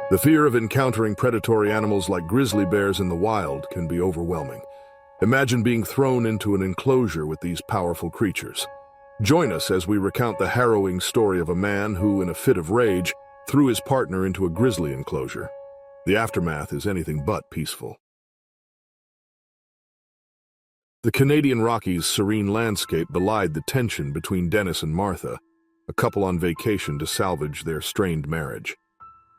The fear of encountering predatory animals like grizzly bears in the wild can be overwhelming. Imagine being thrown into an enclosure with these powerful creatures. Join us as we recount the harrowing story of a man who, in a fit of rage, threw his partner into a grizzly enclosure. The aftermath is anything but peaceful. The Canadian Rockies' serene landscape belied the tension between Dennis and Martha, a couple on vacation to salvage their strained marriage.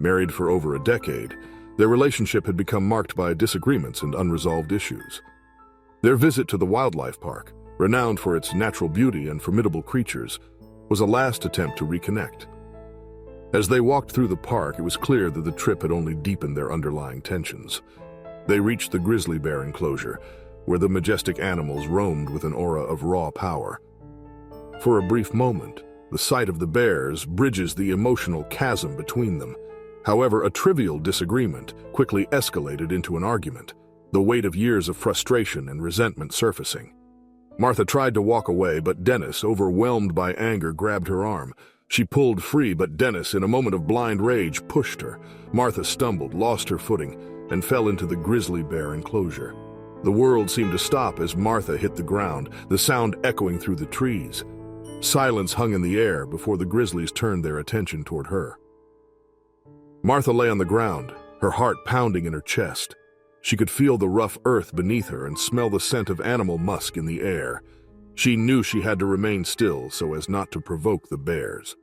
Married for over a decade, their relationship had become marked by disagreements and unresolved issues. Their visit to the wildlife park, renowned for its natural beauty and formidable creatures, was a last attempt to reconnect. As they walked through the park, it was clear that the trip had only deepened their underlying tensions. They reached the grizzly bear enclosure, where the majestic animals roamed with an aura of raw power. For a brief moment, the sight of the bears bridges the emotional chasm between them. However, a trivial disagreement quickly escalated into an argument, the weight of years of frustration and resentment surfacing. Martha tried to walk away, but Dennis, overwhelmed by anger, grabbed her arm. She pulled free, but Dennis, in a moment of blind rage, pushed her. Martha stumbled, lost her footing, and fell into the grizzly bear enclosure. The world seemed to stop as Martha hit the ground, the sound echoing through the trees. Silence hung in the air before the grizzlies turned their attention toward her. Martha lay on the ground, her heart pounding in her chest. She could feel the rough earth beneath her and smell the scent of animal musk in the air. She knew she had to remain still so as not to provoke the bears.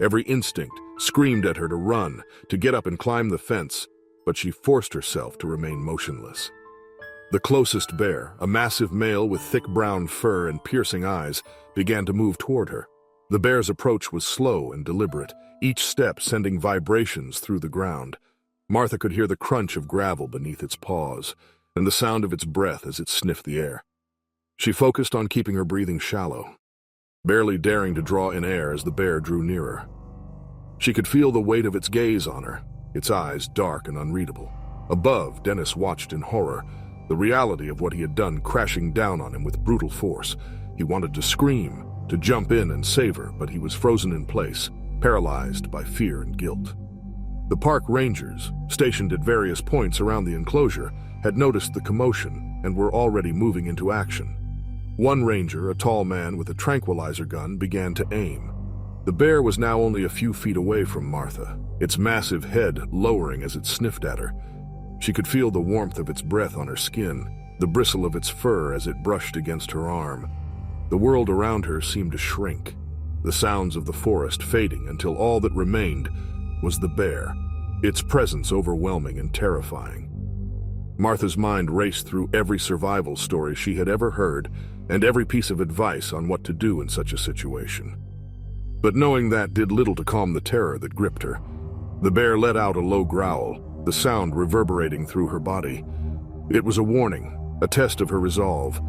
Every instinct screamed at her to run, to get up and climb the fence, but she forced herself to remain motionless. The closest bear, a massive male with thick brown fur and piercing eyes, began to move toward her. The bear's approach was slow and deliberate, each step sending vibrations through the ground. Martha could hear the crunch of gravel beneath its paws and the sound of its breath as it sniffed the air. She focused on keeping her breathing shallow, barely daring to draw in air as the bear drew nearer. She could feel the weight of its gaze on her, its eyes dark and unreadable. Above, Dennis watched in horror, the reality of what he had done crashing down on him with brutal force. He wanted to scream, to jump in and save her, but he was frozen in place, paralyzed by fear and guilt. The park rangers, stationed at various points around the enclosure, had noticed the commotion and were already moving into action. One ranger, a tall man with a tranquilizer gun, began to aim. The bear was now only a few feet away from Martha, its massive head lowering as it sniffed at her. She could feel the warmth of its breath on her skin, the bristle of its fur as it brushed against her arm. The world around her seemed to shrink, the sounds of the forest fading until all that remained was the bear, its presence overwhelming and terrifying. Martha's mind raced through every survival story she had ever heard and every piece of advice on what to do in such a situation. But knowing that did little to calm the terror that gripped her. The bear let out a low growl, the sound reverberating through her body. It was a warning, a test of her resolve.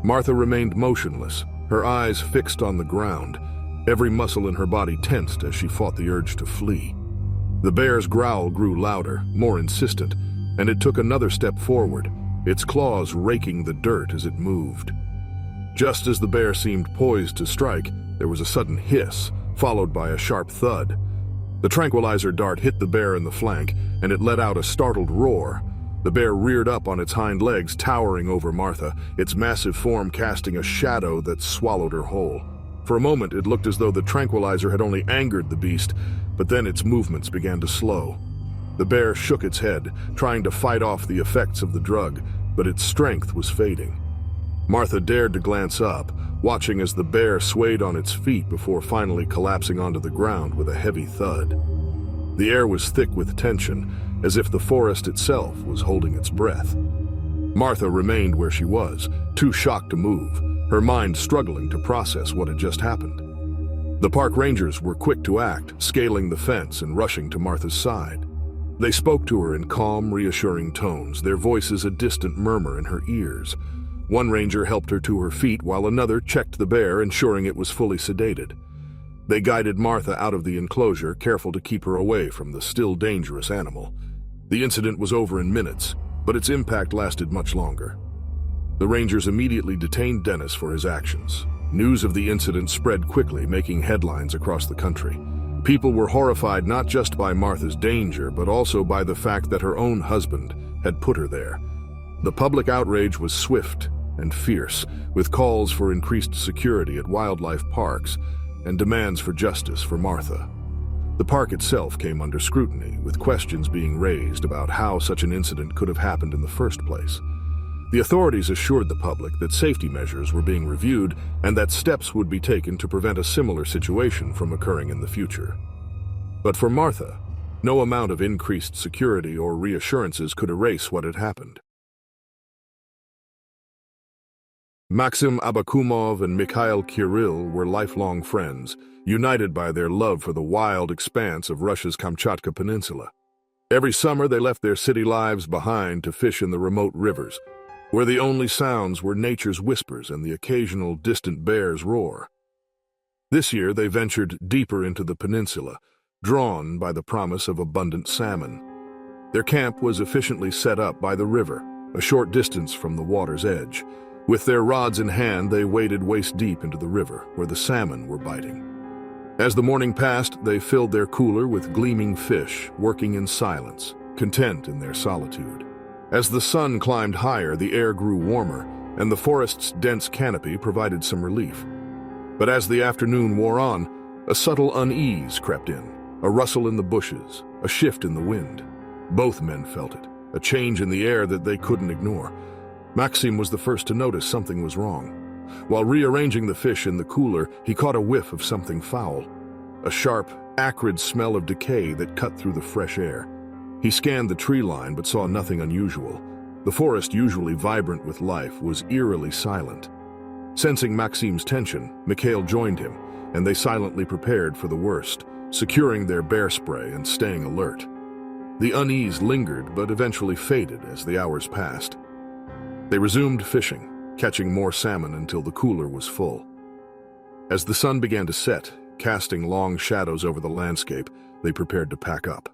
Martha remained motionless, her eyes fixed on the ground, every muscle in her body tensed as she fought the urge to flee. The bear's growl grew louder, more insistent, and it took another step forward, its claws raking the dirt as it moved. Just as the bear seemed poised to strike, there was a sudden hiss, followed by a sharp thud. The tranquilizer dart hit the bear in the flank, and it let out a startled roar. The bear reared up on its hind legs, towering over Martha, its massive form casting a shadow that swallowed her whole. For a moment, it looked as though the tranquilizer had only angered the beast, but then its movements began to slow. The bear shook its head, trying to fight off the effects of the drug, but its strength was fading. Martha dared to glance up, watching as the bear swayed on its feet before finally collapsing onto the ground with a heavy thud. The air was thick with tension, as if the forest itself was holding its breath. Martha remained where she was, too shocked to move, her mind struggling to process what had just happened. The park rangers were quick to act, scaling the fence and rushing to Martha's side. They spoke to her in calm, reassuring tones, their voices a distant murmur in her ears. One ranger helped her to her feet while another checked the bear, ensuring it was fully sedated. They guided Martha out of the enclosure, careful to keep her away from the still dangerous animal. The incident was over in minutes, but its impact lasted much longer. The rangers immediately detained Dennis for his actions. News of the incident spread quickly, making headlines across the country. People were horrified not just by Martha's danger, but also by the fact that her own husband had put her there. The public outrage was swift and fierce, with calls for increased security at wildlife parks and demands for justice for Martha. The park itself came under scrutiny, with questions being raised about how such an incident could have happened in the first place. The authorities assured the public that safety measures were being reviewed and that steps would be taken to prevent a similar situation from occurring in the future. But for Martha, no amount of increased security or reassurances could erase what had happened. Maxim Abakumov and Mikhail Kirill were lifelong friends, united by their love for the wild expanse of Russia's Kamchatka Peninsula. Every summer they left their city lives behind to fish in the remote rivers, where the only sounds were nature's whispers and the occasional distant bear's roar. This year they ventured deeper into the peninsula, drawn by the promise of abundant salmon. Their camp was efficiently set up by the river, a short distance from the water's edge. With their rods in hand, they waded waist-deep into the river, where the salmon were biting. As the morning passed, they filled their cooler with gleaming fish, working in silence, content in their solitude. As the sun climbed higher, the air grew warmer, and the forest's dense canopy provided some relief. But as the afternoon wore on, a subtle unease crept in, a rustle in the bushes, a shift in the wind. Both men felt it, a change in the air that they couldn't ignore. Maxim was the first to notice something was wrong. While rearranging the fish in the cooler, he caught a whiff of something foul, a sharp, acrid smell of decay that cut through the fresh air. He scanned the tree line but saw nothing unusual. The forest, usually vibrant with life, was eerily silent. Sensing Maxim's tension, Mikhail joined him, and they silently prepared for the worst, securing their bear spray and staying alert. The unease lingered but eventually faded as the hours passed. They resumed fishing, catching more salmon until the cooler was full. As the sun began to set, casting long shadows over the landscape, they prepared to pack up.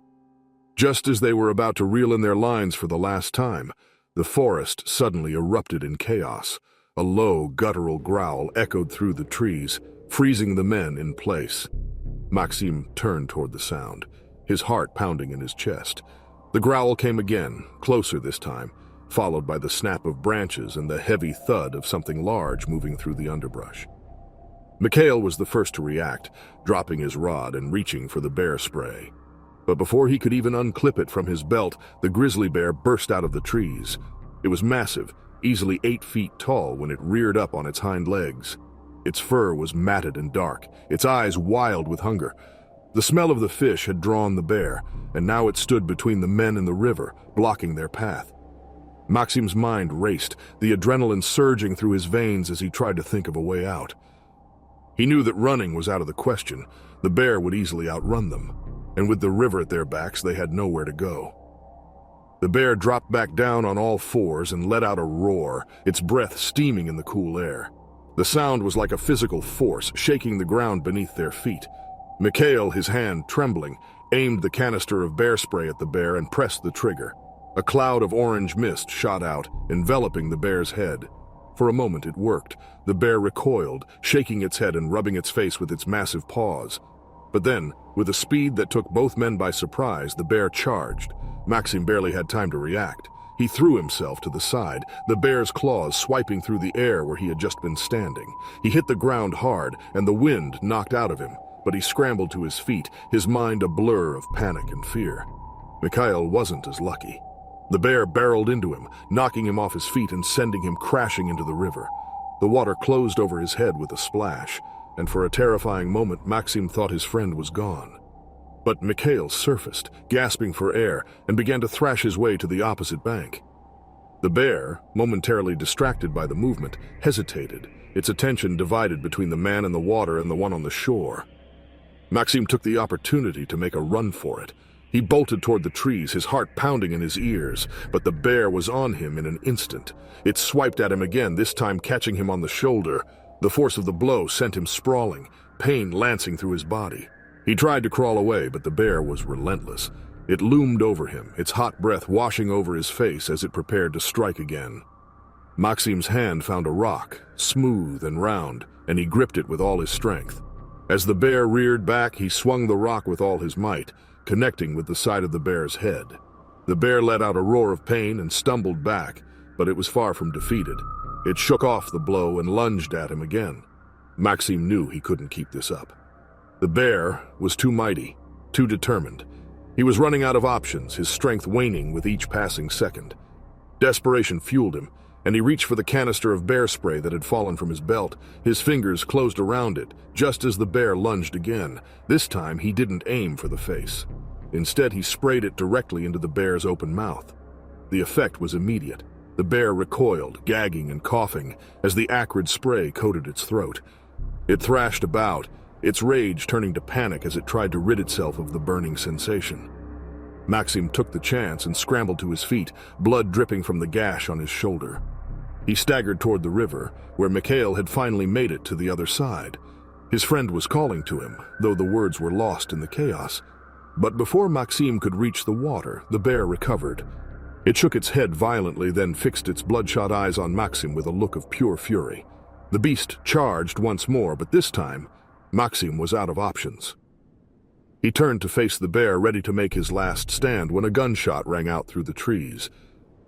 Just as they were about to reel in their lines for the last time, the forest suddenly erupted in chaos. A low, guttural growl echoed through the trees, freezing the men in place. Maxim turned toward the sound, his heart pounding in his chest. The growl came again, closer this time, followed by the snap of branches and the heavy thud of something large moving through the underbrush. Mikhail was the first to react, dropping his rod and reaching for the bear spray. But before he could even unclip it from his belt, the grizzly bear burst out of the trees. It was massive, easily 8 feet tall when it reared up on its hind legs. Its fur was matted and dark, its eyes wild with hunger. The smell of the fish had drawn the bear, and now it stood between the men and the river, blocking their path. Maxim's mind raced, the adrenaline surging through his veins as he tried to think of a way out. He knew that running was out of the question. The bear would easily outrun them, and with the river at their backs, they had nowhere to go. The bear dropped back down on all fours and let out a roar, its breath steaming in the cool air. The sound was like a physical force, shaking the ground beneath their feet. Mikhail, his hand trembling, aimed the canister of bear spray at the bear and pressed the trigger. A cloud of orange mist shot out, enveloping the bear's head. For a moment it worked. The bear recoiled, shaking its head and rubbing its face with its massive paws. But then, with a speed that took both men by surprise, the bear charged. Maxim barely had time to react. He threw himself to the side, the bear's claws swiping through the air where he had just been standing. He hit the ground hard, and the wind knocked out of him, but he scrambled to his feet, his mind a blur of panic and fear. Mikhail wasn't as lucky. The bear barreled into him, knocking him off his feet and sending him crashing into the river. The water closed over his head with a splash, and for a terrifying moment Maxim thought his friend was gone. But Mikhail surfaced, gasping for air, and began to thrash his way to the opposite bank. The bear, momentarily distracted by the movement, hesitated, its attention divided between the man in the water and the one on the shore. Maxim took the opportunity to make a run for it. He bolted toward the trees, his heart pounding in his ears, but the bear was on him in an instant. It swiped at him again, this time catching him on the shoulder. The force of the blow sent him sprawling, pain lancing through his body. He tried to crawl away, but the bear was relentless. It loomed over him, its hot breath washing over his face as it prepared to strike again. Maxim's hand found a rock, smooth and round, and he gripped it with all his strength. As the bear reared back, he swung the rock with all his might, connecting with the side of the bear's head. The bear let out a roar of pain and stumbled back, but it was far from defeated. It shook off the blow and lunged at him again. Maxim knew he couldn't keep this up. The bear was too mighty, too determined. He was running out of options, his strength waning with each passing second. Desperation fueled him, and he reached for the canister of bear spray that had fallen from his belt. His fingers closed around it, just as the bear lunged again. This time, he didn't aim for the face. Instead, he sprayed it directly into the bear's open mouth. The effect was immediate. The bear recoiled, gagging and coughing, as the acrid spray coated its throat. It thrashed about, its rage turning to panic as it tried to rid itself of the burning sensation. Maxim took the chance and scrambled to his feet, blood dripping from the gash on his shoulder. He staggered toward the river, where Mikhail had finally made it to the other side. His friend was calling to him, though the words were lost in the chaos. But before Maxim could reach the water, the bear recovered. It shook its head violently, then fixed its bloodshot eyes on Maxim with a look of pure fury. The beast charged once more, but this time, Maxim was out of options. He turned to face the bear, ready to make his last stand, when a gunshot rang out through the trees.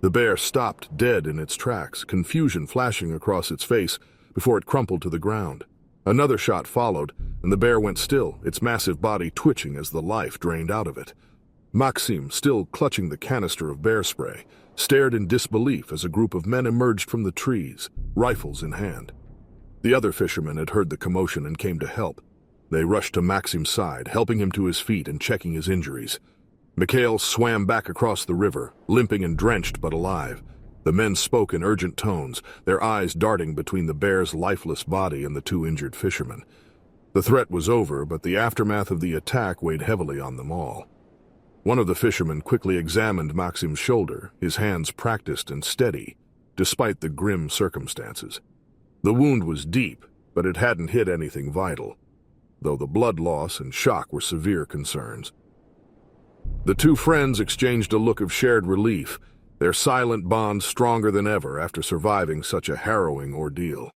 The bear stopped dead in its tracks, confusion flashing across its face before it crumpled to the ground. Another shot followed, and the bear went still, its massive body twitching as the life drained out of it. Maxim, still clutching the canister of bear spray, stared in disbelief as a group of men emerged from the trees, rifles in hand. The other fishermen had heard the commotion and came to help. They rushed to Maxim's side, helping him to his feet and checking his injuries. Mikhail swam back across the river, limping and drenched but alive. The men spoke in urgent tones, their eyes darting between the bear's lifeless body and the two injured fishermen. The threat was over, but the aftermath of the attack weighed heavily on them all. One of the fishermen quickly examined Maxim's shoulder, his hands practiced and steady, despite the grim circumstances. The wound was deep, but it hadn't hit anything vital, though the blood loss and shock were severe concerns. The two friends exchanged a look of shared relief, their silent bond stronger than ever after surviving such a harrowing ordeal.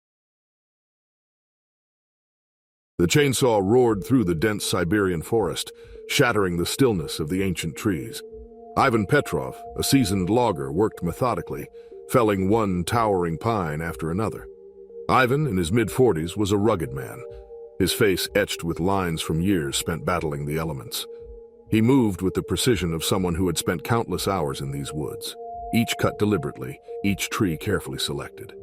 The chainsaw roared through the dense Siberian forest, shattering the stillness of the ancient trees. Ivan Petrov, a seasoned logger, worked methodically, felling one towering pine after another. Ivan, in his mid-40s, was a rugged man, his face etched with lines from years spent battling the elements. He moved with the precision of someone who had spent countless hours in these woods, each cut deliberately, each tree carefully selected.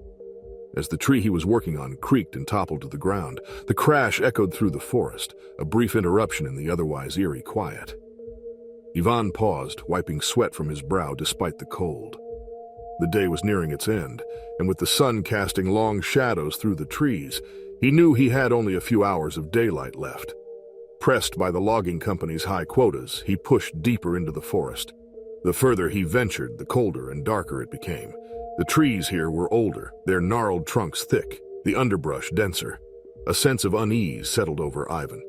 As the tree he was working on creaked and toppled to the ground, the crash echoed through the forest, a brief interruption in the otherwise eerie quiet. Ivan paused, wiping sweat from his brow despite the cold. The day was nearing its end, and with the sun casting long shadows through the trees, he knew he had only a few hours of daylight left. Pressed by the logging company's high quotas, he pushed deeper into the forest. The further he ventured, the colder and darker it became. The trees here were older, their gnarled trunks thick, the underbrush denser. A sense of unease settled over Ivan.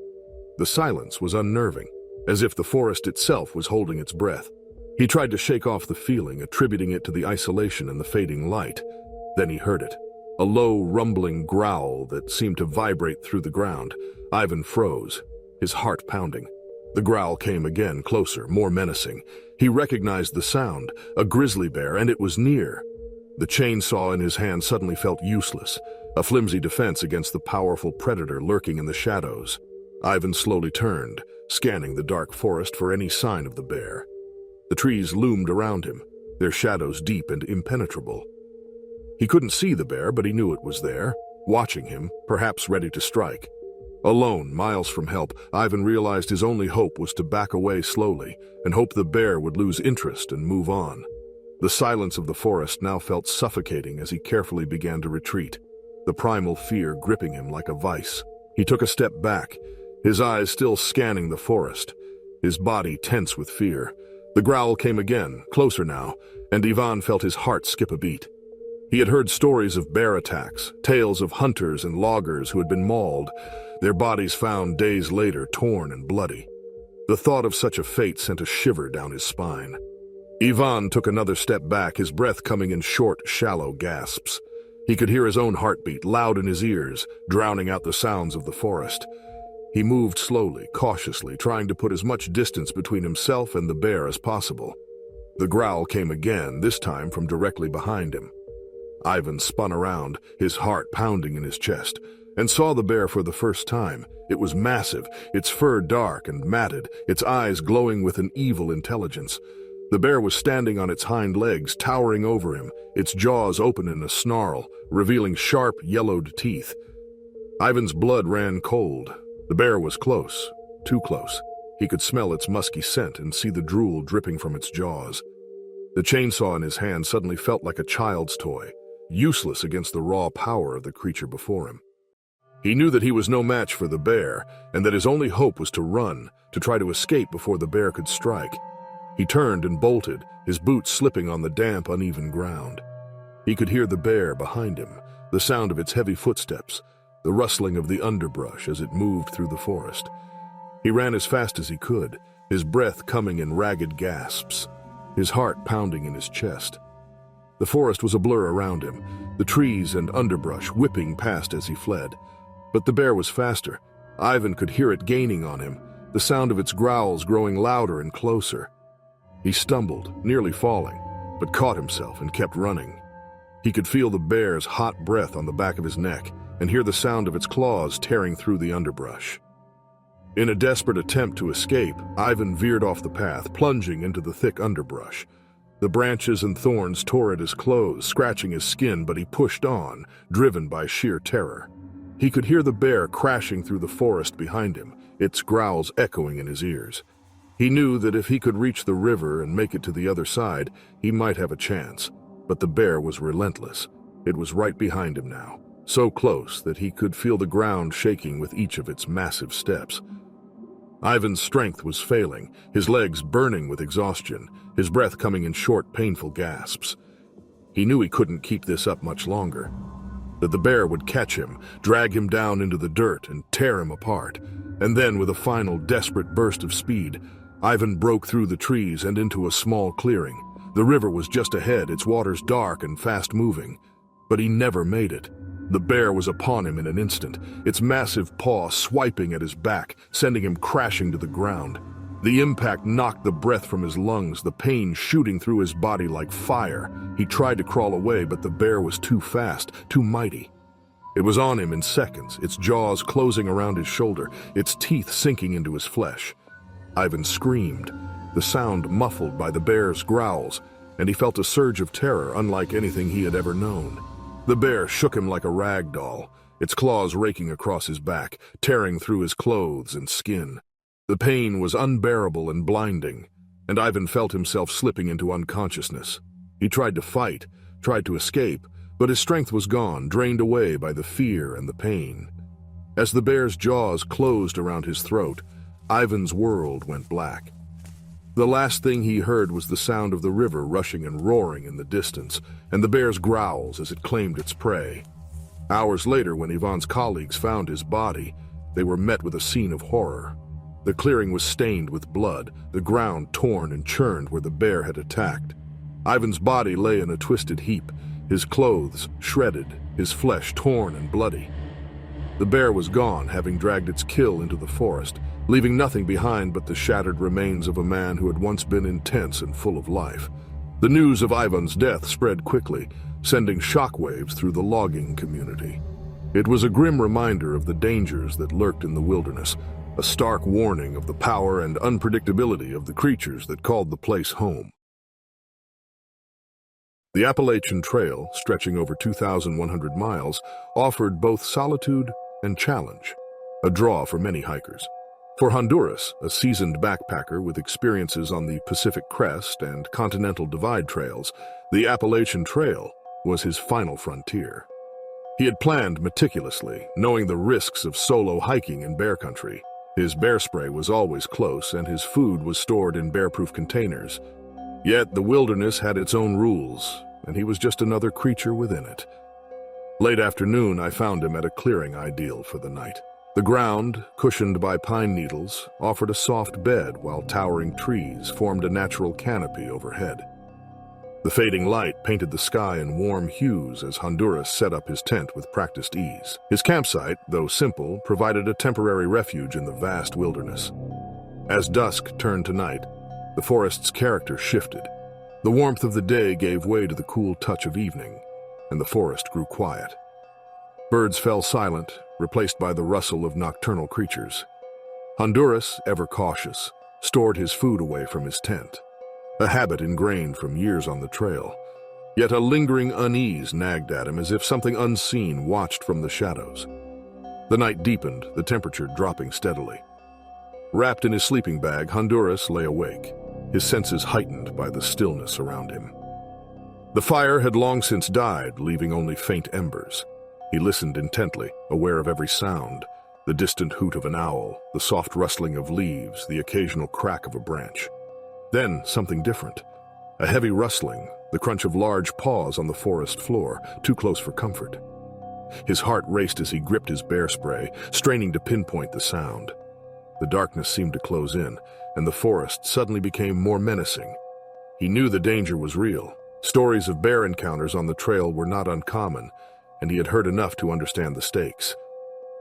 The silence was unnerving, as if the forest itself was holding its breath. He tried to shake off the feeling, attributing it to the isolation and the fading light. Then he heard it, a low, rumbling growl that seemed to vibrate through the ground. Ivan froze, his heart pounding. The growl came again, closer, more menacing. He recognized the sound, a grizzly bear, and it was near. The chainsaw in his hand suddenly felt useless, a flimsy defense against the powerful predator lurking in the shadows. Ivan slowly turned, scanning the dark forest for any sign of the bear. The trees loomed around him, their shadows deep and impenetrable. He couldn't see the bear, but he knew it was there, watching him, perhaps ready to strike. Alone, miles from help, Ivan realized his only hope was to back away slowly and hope the bear would lose interest and move on. The silence of the forest now felt suffocating as he carefully began to retreat, the primal fear gripping him like a vice. He took a step back, his eyes still scanning the forest, his body tense with fear. The growl came again, closer now, and Ivan felt his heart skip a beat. He had heard stories of bear attacks, tales of hunters and loggers who had been mauled, their bodies found days later torn and bloody. The thought of such a fate sent a shiver down his spine. Ivan took another step back, his breath coming in short, shallow gasps. He could hear his own heartbeat, loud in his ears, drowning out the sounds of the forest. He moved slowly, cautiously, trying to put as much distance between himself and the bear as possible. The growl came again, this time from directly behind him. Ivan spun around, his heart pounding in his chest, and saw the bear for the first time. It was massive, its fur dark and matted, its eyes glowing with an evil intelligence. The bear was standing on its hind legs, towering over him, its jaws open in a snarl, revealing sharp, yellowed teeth. Ivan's blood ran cold. The bear was close, too close. He could smell its musky scent and see the drool dripping from its jaws. The chainsaw in his hand suddenly felt like a child's toy, useless against the raw power of the creature before him. He knew that he was no match for the bear, and that his only hope was to run, to try to escape before the bear could strike. He turned and bolted, his boots slipping on the damp, uneven ground. He could hear the bear behind him, the sound of its heavy footsteps, the rustling of the underbrush as it moved through the forest. He ran as fast as he could, his breath coming in ragged gasps, his heart pounding in his chest. The forest was a blur around him, the trees and underbrush whipping past as he fled. But the bear was faster. Ivan could hear it gaining on him, the sound of its growls growing louder and closer. He stumbled, nearly falling, but caught himself and kept running. He could feel the bear's hot breath on the back of his neck and hear the sound of its claws tearing through the underbrush. In a desperate attempt to escape, Ivan veered off the path, plunging into the thick underbrush. The branches and thorns tore at his clothes, scratching his skin, but he pushed on, driven by sheer terror. He could hear the bear crashing through the forest behind him, its growls echoing in his ears. He knew that if he could reach the river and make it to the other side, he might have a chance. But the bear was relentless. It was right behind him now, so close that he could feel the ground shaking with each of its massive steps. Ivan's strength was failing, his legs burning with exhaustion, his breath coming in short, painful gasps. He knew he couldn't keep this up much longer, that the bear would catch him, drag him down into the dirt, and tear him apart. And then, with a final desperate burst of speed, Ivan broke through the trees and into a small clearing. The river was just ahead, its waters dark and fast-moving. But he never made it. The bear was upon him in an instant, its massive paw swiping at his back, sending him crashing to the ground. The impact knocked the breath from his lungs, the pain shooting through his body like fire. He tried to crawl away, but the bear was too fast, too mighty. It was on him in seconds, its jaws closing around his shoulder, its teeth sinking into his flesh. Ivan screamed, the sound muffled by the bear's growls, and he felt a surge of terror unlike anything he had ever known. The bear shook him like a rag doll, its claws raking across his back, tearing through his clothes and skin. The pain was unbearable and blinding, and Ivan felt himself slipping into unconsciousness. He tried to fight, tried to escape, but his strength was gone, drained away by the fear and the pain. As the bear's jaws closed around his throat, Ivan's world went black. The last thing he heard was the sound of the river rushing and roaring in the distance, and the bear's growls as it claimed its prey. Hours later, when Ivan's colleagues found his body, they were met with a scene of horror. The clearing was stained with blood, the ground torn and churned where the bear had attacked. Ivan's body lay in a twisted heap, his clothes shredded, his flesh torn and bloody. The bear was gone, having dragged its kill into the forest, leaving nothing behind but the shattered remains of a man who had once been intense and full of life. The news of Ivan's death spread quickly, sending shockwaves through the logging community. It was a grim reminder of the dangers that lurked in the wilderness, a stark warning of the power and unpredictability of the creatures that called the place home. The Appalachian Trail, stretching over 2,100 miles, offered both solitude and challenge, a draw for many hikers. For Honduras, a seasoned backpacker with experiences on the Pacific Crest and Continental Divide trails, the Appalachian Trail was his final frontier. He had planned meticulously, knowing the risks of solo hiking in bear country. His bear spray was always close, and his food was stored in bear-proof containers. Yet the wilderness had its own rules, and he was just another creature within it. Late afternoon, I found him at a clearing ideal for the night. The ground, cushioned by pine needles, offered a soft bed while towering trees formed a natural canopy overhead. The fading light painted the sky in warm hues as Honduras set up his tent with practiced ease. His campsite, though simple, provided a temporary refuge in the vast wilderness. As dusk turned to night, the forest's character shifted. The warmth of the day gave way to the cool touch of evening, and the forest grew quiet. Birds fell silent, replaced by the rustle of nocturnal creatures. Honduras, ever cautious, stored his food away from his tent, a habit ingrained from years on the trail. Yet a lingering unease nagged at him as if something unseen watched from the shadows. The night deepened, the temperature dropping steadily. Wrapped in his sleeping bag, Honduras lay awake, his senses heightened by the stillness around him. The fire had long since died, leaving only faint embers. He listened intently, aware of every sound, the distant hoot of an owl, the soft rustling of leaves, the occasional crack of a branch. Then something different. A heavy rustling, the crunch of large paws on the forest floor, too close for comfort. His heart raced as he gripped his bear spray, straining to pinpoint the sound. The darkness seemed to close in, and the forest suddenly became more menacing. He knew the danger was real. Stories of bear encounters on the trail were not uncommon, and he had heard enough to understand the stakes.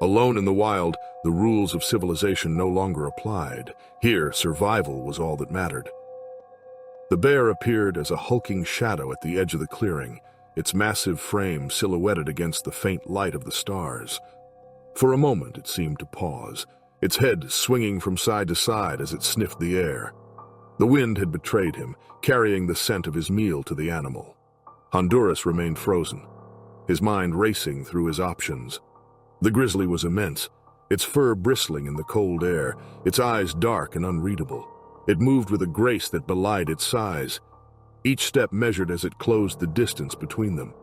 Alone in the wild, the rules of civilization no longer applied. Here, survival was all that mattered. The bear appeared as a hulking shadow at the edge of the clearing, its massive frame silhouetted against the faint light of the stars. For a moment it seemed to pause, its head swinging from side to side as it sniffed the air. The wind had betrayed him, carrying the scent of his meal to the animal. Honduras remained frozen, his mind racing through his options. The grizzly was immense, its fur bristling in the cold air, its eyes dark and unreadable. It moved with a grace that belied its size. Each step measured as it closed the distance between them.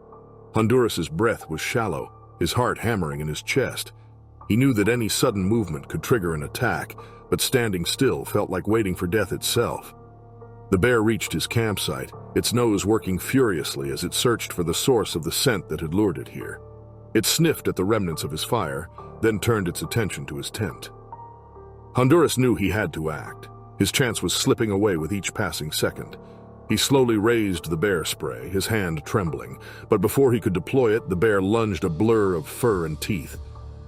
Honduras's breath was shallow, his heart hammering in his chest. He knew that any sudden movement could trigger an attack, but standing still felt like waiting for death itself. The bear reached his campsite, its nose working furiously as it searched for the source of the scent that had lured it here. It sniffed at the remnants of his fire, then turned its attention to his tent. Honduras knew he had to act. His chance was slipping away with each passing second. He slowly raised the bear spray, his hand trembling, but before he could deploy it, the bear lunged a blur of fur and teeth.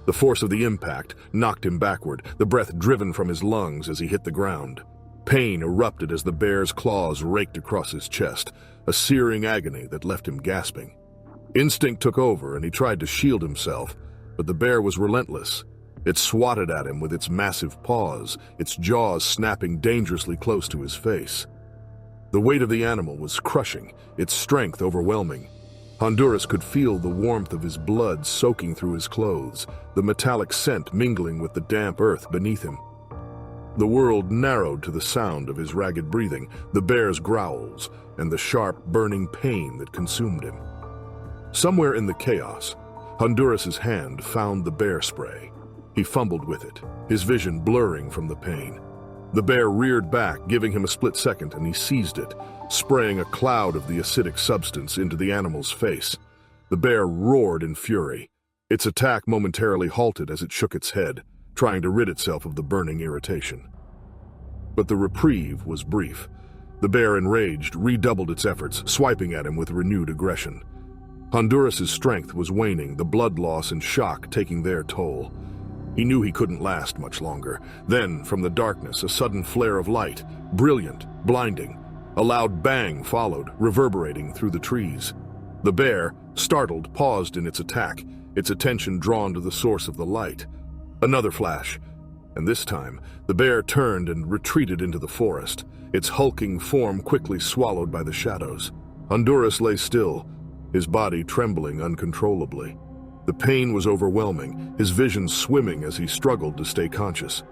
The force of the impact knocked him backward, the breath driven from his lungs as he hit the ground. Pain erupted as the bear's claws raked across his chest, a searing agony that left him gasping. Instinct took over and he tried to shield himself, but the bear was relentless. It swatted at him with its massive paws, its jaws snapping dangerously close to his face. The weight of the animal was crushing, its strength overwhelming. Honduras could feel the warmth of his blood soaking through his clothes, the metallic scent mingling with the damp earth beneath him. The world narrowed to the sound of his ragged breathing, the bear's growls, and the sharp, burning pain that consumed him. Somewhere in the chaos, Honduras's hand found the bear spray. He fumbled with it, his vision blurring from the pain. The bear reared back, giving him a split second, and he seized it, spraying a cloud of the acidic substance into the animal's face. The bear roared in fury. Its attack momentarily halted as it shook its head, trying to rid itself of the burning irritation. But the reprieve was brief. The bear, enraged, redoubled its efforts, swiping at him with renewed aggression. Honduras's strength was waning, the blood loss and shock taking their toll. He knew he couldn't last much longer. Then, from the darkness, a sudden flare of light, brilliant, blinding. A loud bang followed, reverberating through the trees. The bear, startled, paused in its attack, its attention drawn to the source of the light. Another flash, and this time, the bear turned and retreated into the forest, its hulking form quickly swallowed by the shadows. Honduras lay still, his body trembling uncontrollably. The pain was overwhelming, his vision swimming as he struggled to stay conscious.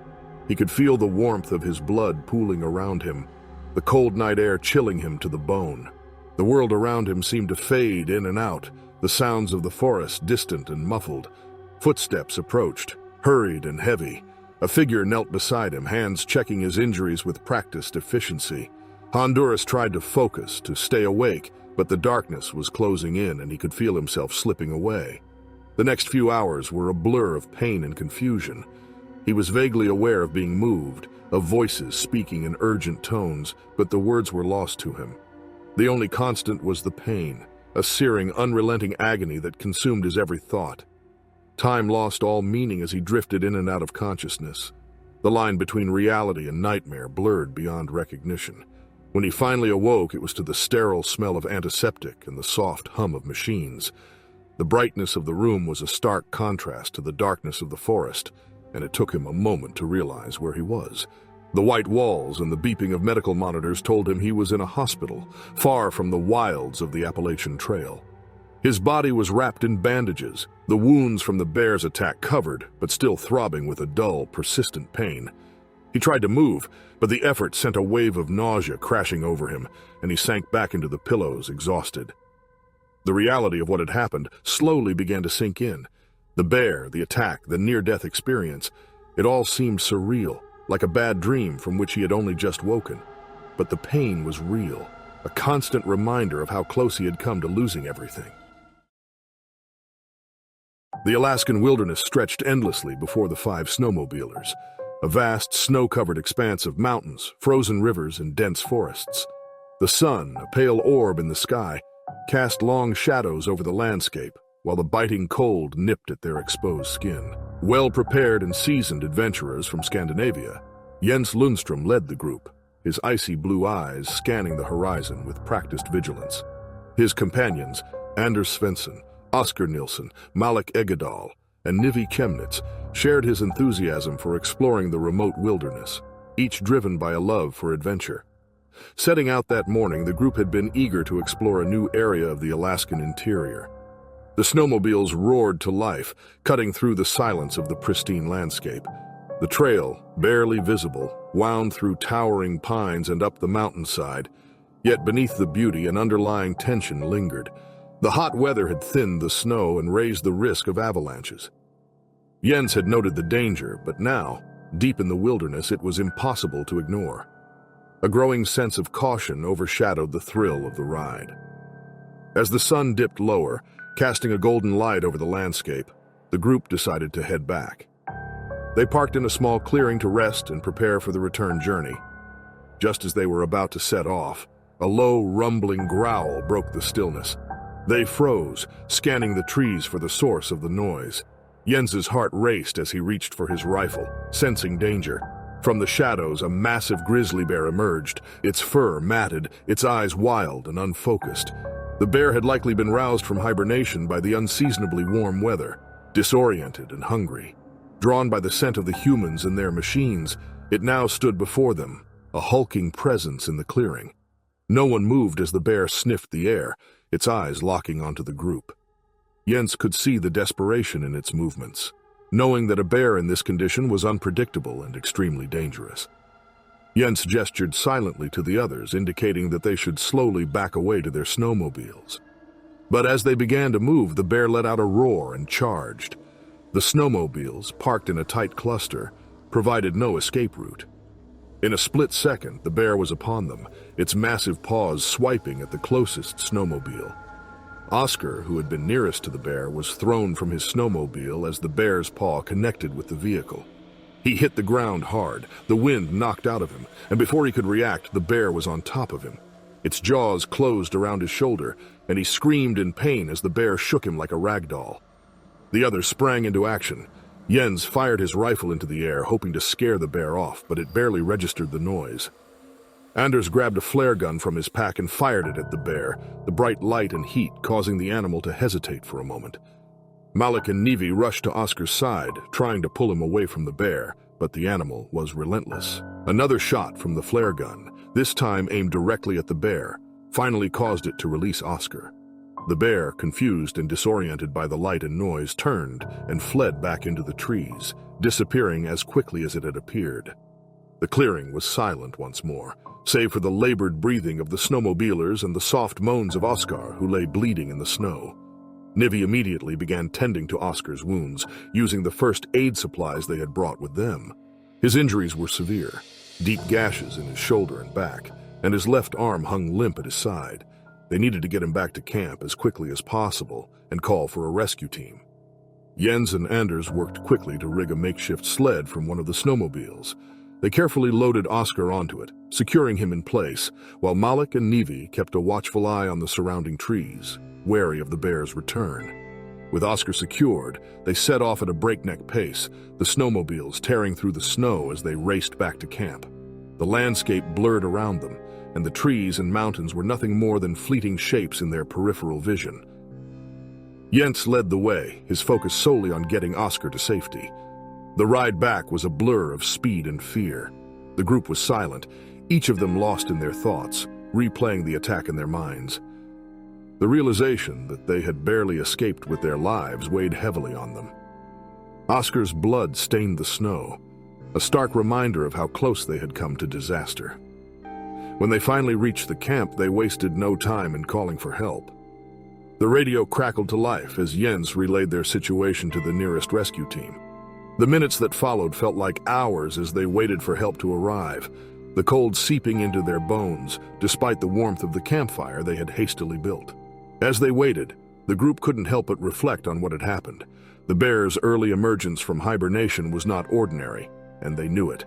He could feel the warmth of his blood pooling around him, the cold night air chilling him to the bone. The world around him seemed to fade in and out, the sounds of the forest distant and muffled. Footsteps approached, hurried and heavy. A figure knelt beside him, hands checking his injuries with practiced efficiency. Honduras tried to focus, to stay awake, but the darkness was closing in and he could feel himself slipping away. The next few hours were a blur of pain and confusion. He was vaguely aware of being moved, of voices speaking in urgent tones, but the words were lost to him. The only constant was the pain, a searing, unrelenting agony that consumed his every thought. Time lost all meaning as he drifted in and out of consciousness. The line between reality and nightmare blurred beyond recognition. When he finally awoke, it was to the sterile smell of antiseptic and the soft hum of machines. The brightness of the room was a stark contrast to the darkness of the forest, and it took him a moment to realize where he was. The white walls and the beeping of medical monitors told him he was in a hospital, far from the wilds of the Appalachian Trail. His body was wrapped in bandages, the wounds from the bear's attack covered, but still throbbing with a dull, persistent pain. He tried to move, but the effort sent a wave of nausea crashing over him, and he sank back into the pillows, exhausted. The reality of what had happened slowly began to sink in. The bear, the attack, the near-death experience, it all seemed surreal, like a bad dream from which he had only just woken. But the pain was real, a constant reminder of how close he had come to losing everything. The Alaskan wilderness stretched endlessly before the five snowmobilers, a vast snow-covered expanse of mountains, frozen rivers, and dense forests. The sun, a pale orb in the sky, cast long shadows over the landscape, while the biting cold nipped at their exposed skin. Well-prepared and seasoned adventurers from Scandinavia, Jens Lundström led the group, his icy blue eyes scanning the horizon with practiced vigilance. His companions, Anders Svensson, Oskar Nilsson, Malik Egedal, and Nivi Chemnitz, shared his enthusiasm for exploring the remote wilderness, each driven by a love for adventure. Setting out that morning, the group had been eager to explore a new area of the Alaskan interior. The snowmobiles roared to life, cutting through the silence of the pristine landscape. The trail, barely visible, wound through towering pines and up the mountainside, yet beneath the beauty an underlying tension lingered. The hot weather had thinned the snow and raised the risk of avalanches. Jens had noted the danger, but now, deep in the wilderness, it was impossible to ignore. A growing sense of caution overshadowed the thrill of the ride. As the sun dipped lower, casting a golden light over the landscape, the group decided to head back. They parked in a small clearing to rest and prepare for the return journey. Just as they were about to set off, a low, rumbling growl broke the stillness. They froze, scanning the trees for the source of the noise. Jens's heart raced as he reached for his rifle, sensing danger. From the shadows, a massive grizzly bear emerged, its fur matted, its eyes wild and unfocused. The bear had likely been roused from hibernation by the unseasonably warm weather, disoriented and hungry. Drawn by the scent of the humans and their machines, it now stood before them, a hulking presence in the clearing. No one moved as the bear sniffed the air, its eyes locking onto the group. Jens could see the desperation in its movements, knowing that a bear in this condition was unpredictable and extremely dangerous. Jens gestured silently to the others, indicating that they should slowly back away to their snowmobiles. But as they began to move, the bear let out a roar and charged. The snowmobiles, parked in a tight cluster, provided no escape route. In a split second, the bear was upon them, its massive paws swiping at the closest snowmobile. Oskar, who had been nearest to the bear, was thrown from his snowmobile as the bear's paw connected with the vehicle. He hit the ground hard, the wind knocked out of him, and before he could react, the bear was on top of him. Its jaws closed around his shoulder, and he screamed in pain as the bear shook him like a rag doll. The others sprang into action. Jens fired his rifle into the air, hoping to scare the bear off, but it barely registered the noise. Anders grabbed a flare gun from his pack and fired it at the bear, the bright light and heat causing the animal to hesitate for a moment. Malik and Nivi rushed to Oskar's side, trying to pull him away from the bear, but the animal was relentless. Another shot from the flare gun, this time aimed directly at the bear, finally caused it to release Oskar. The bear, confused and disoriented by the light and noise, turned and fled back into the trees, disappearing as quickly as it had appeared. The clearing was silent once more, save for the labored breathing of the snowmobilers and the soft moans of Oskar, who lay bleeding in the snow. Nivi immediately began tending to Oskar's wounds, using the first aid supplies they had brought with them. His injuries were severe, deep gashes in his shoulder and back, and his left arm hung limp at his side. They needed to get him back to camp as quickly as possible and call for a rescue team. Jens and Anders worked quickly to rig a makeshift sled from one of the snowmobiles. They carefully loaded Oscar onto it, securing him in place, while Malik and Nevi kept a watchful eye on the surrounding trees, wary of the bear's return. With Oscar secured, they set off at a breakneck pace, the snowmobiles tearing through the snow as they raced back to camp. The landscape blurred around them, and the trees and mountains were nothing more than fleeting shapes in their peripheral vision. Jens led the way, his focus solely on getting Oscar to safety. The ride back was a blur of speed and fear. The group was silent, each of them lost in their thoughts, replaying the attack in their minds. The realization that they had barely escaped with their lives weighed heavily on them. Oscar's blood stained the snow, a stark reminder of how close they had come to disaster. When they finally reached the camp, they wasted no time in calling for help. The radio crackled to life as Jens relayed their situation to the nearest rescue team. The minutes that followed felt like hours as they waited for help to arrive, the cold seeping into their bones, despite the warmth of the campfire they had hastily built. As they waited, the group couldn't help but reflect on what had happened. The bear's early emergence from hibernation was not ordinary, and they knew it.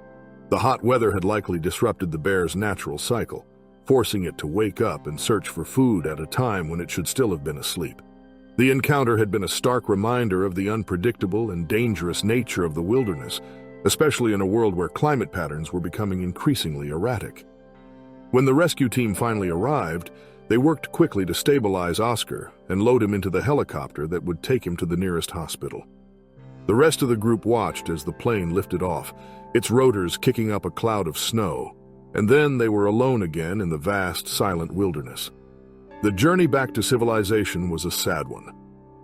The hot weather had likely disrupted the bear's natural cycle, forcing it to wake up and search for food at a time when it should still have been asleep. The encounter had been a stark reminder of the unpredictable and dangerous nature of the wilderness, especially in a world where climate patterns were becoming increasingly erratic. When the rescue team finally arrived, they worked quickly to stabilize Oscar and load him into the helicopter that would take him to the nearest hospital. The rest of the group watched as the plane lifted off, its rotors kicking up a cloud of snow, and then they were alone again in the vast, silent wilderness. The journey back to civilization was a sad one.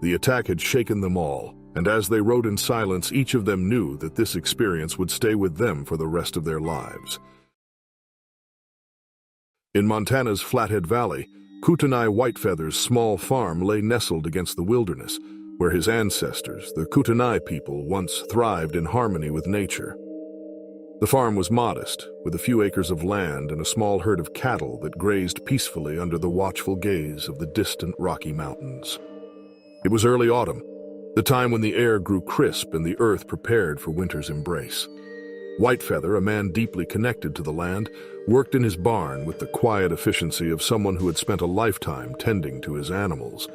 The attack had shaken them all, and as they rode in silence, each of them knew that this experience would stay with them for the rest of their lives. In Montana's Flathead Valley, Kootenai Whitefeather's small farm lay nestled against the wilderness, where his ancestors, the Kootenai people, once thrived in harmony with nature. The farm was modest, with a few acres of land and a small herd of cattle that grazed peacefully under the watchful gaze of the distant Rocky Mountains. It was early autumn, the time when the air grew crisp and the earth prepared for winter's embrace. Whitefeather, a man deeply connected to the land, worked in his barn with the quiet efficiency of someone who had spent a lifetime tending to his animals.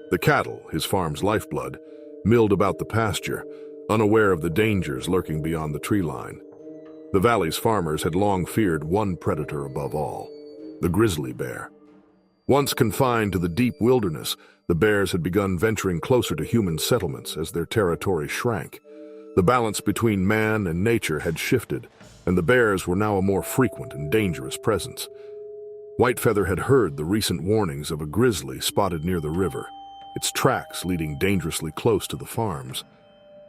The cattle, his farm's lifeblood, milled about the pasture, unaware of the dangers lurking beyond the tree line. The valley's farmers had long feared one predator above all, the grizzly bear. Once confined to the deep wilderness, the bears had begun venturing closer to human settlements as their territory shrank. The balance between man and nature had shifted, and the bears were now a more frequent and dangerous presence. Whitefeather had heard the recent warnings of a grizzly spotted near the river, its tracks leading dangerously close to the farms.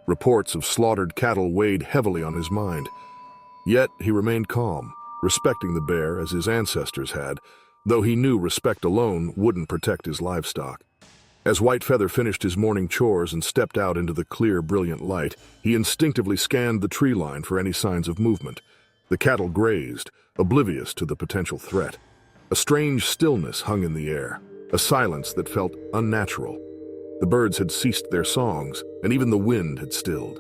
Reports of slaughtered cattle weighed heavily on his mind. Yet he remained calm, respecting the bear as his ancestors had, though he knew respect alone wouldn't protect his livestock. As Whitefeather finished his morning chores and stepped out into the clear, brilliant light, he instinctively scanned the tree line for any signs of movement. The cattle grazed, oblivious to the potential threat. A strange stillness hung in the air, a silence that felt unnatural. The birds had ceased their songs, and even the wind had stilled.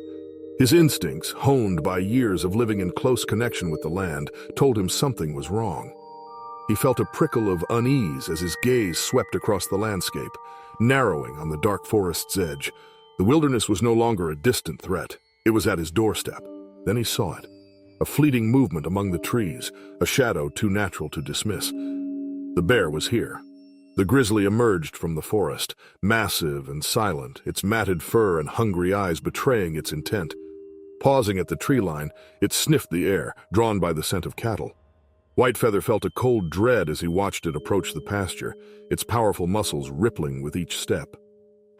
His instincts, honed by years of living in close connection with the land, told him something was wrong. He felt a prickle of unease as his gaze swept across the landscape, narrowing on the dark forest's edge. The wilderness was no longer a distant threat. It was at his doorstep. Then he saw it. A fleeting movement among the trees, a shadow too natural to dismiss. The bear was here. The grizzly emerged from the forest, massive and silent, its matted fur and hungry eyes betraying its intent. Pausing at the tree line, it sniffed the air, drawn by the scent of cattle. Whitefeather felt a cold dread as he watched it approach the pasture, its powerful muscles rippling with each step.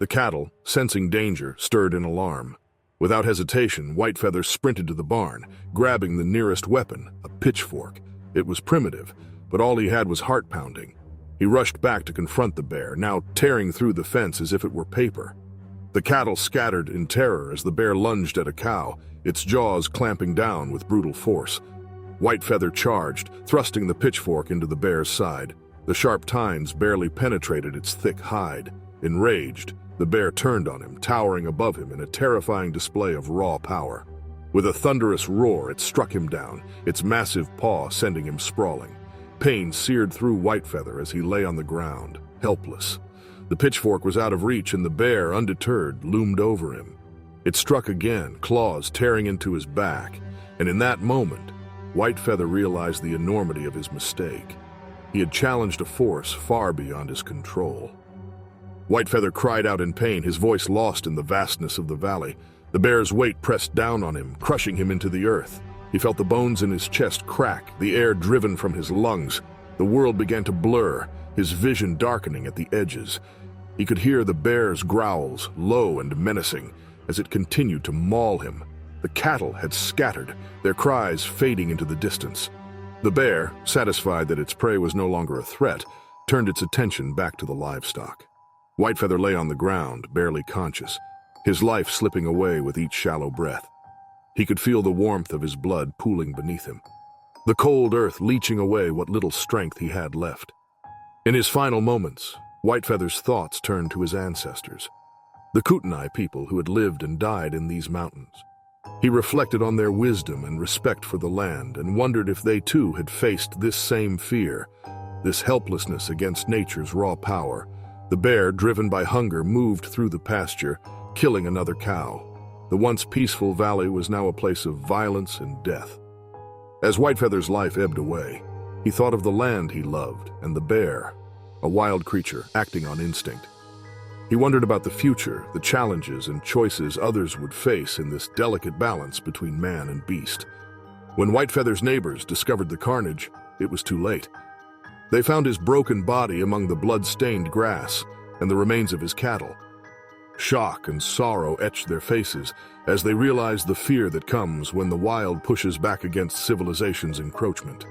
The cattle, sensing danger, stirred in alarm. Without hesitation, Whitefeather sprinted to the barn, grabbing the nearest weapon, a pitchfork. It was primitive, but all he had was heart-pounding. He rushed back to confront the bear, now tearing through the fence as if it were paper. The cattle scattered in terror as the bear lunged at a cow, its jaws clamping down with brutal force. Whitefeather charged, thrusting the pitchfork into the bear's side. The sharp tines barely penetrated its thick hide. Enraged, the bear turned on him, towering above him in a terrifying display of raw power. With a thunderous roar, it struck him down, its massive paw sending him sprawling. Pain seared through Whitefeather as he lay on the ground, helpless. The pitchfork was out of reach, and the bear, undeterred, loomed over him. It struck again, claws tearing into his back, and in that moment, Whitefeather realized the enormity of his mistake. He had challenged a force far beyond his control. Whitefeather cried out in pain, his voice lost in the vastness of the valley. The bear's weight pressed down on him, crushing him into the earth. He felt the bones in his chest crack, the air driven from his lungs. The world began to blur, his vision darkening at the edges. He could hear the bear's growls, low and menacing, as it continued to maul him. The cattle had scattered, their cries fading into the distance. The bear, satisfied that its prey was no longer a threat, turned its attention back to the livestock. Whitefeather lay on the ground, barely conscious, his life slipping away with each shallow breath. He could feel the warmth of his blood pooling beneath him, the cold earth leaching away what little strength he had left. In his final moments, Whitefeather's thoughts turned to his ancestors, the Kootenai people who had lived and died in these mountains. He reflected on their wisdom and respect for the land and wondered if they too had faced this same fear, this helplessness against nature's raw power. The bear, driven by hunger, moved through the pasture, killing another cow. The once peaceful valley was now a place of violence and death. As Whitefeather's life ebbed away, he thought of the land he loved and the bear, a wild creature acting on instinct. He wondered about the future, the challenges and choices others would face in this delicate balance between man and beast. When Whitefeather's neighbors discovered the carnage, it was too late. They found his broken body among the blood-stained grass and the remains of his cattle. Shock and sorrow etched their faces as they realized the fear that comes when the wild pushes back against civilization's encroachment.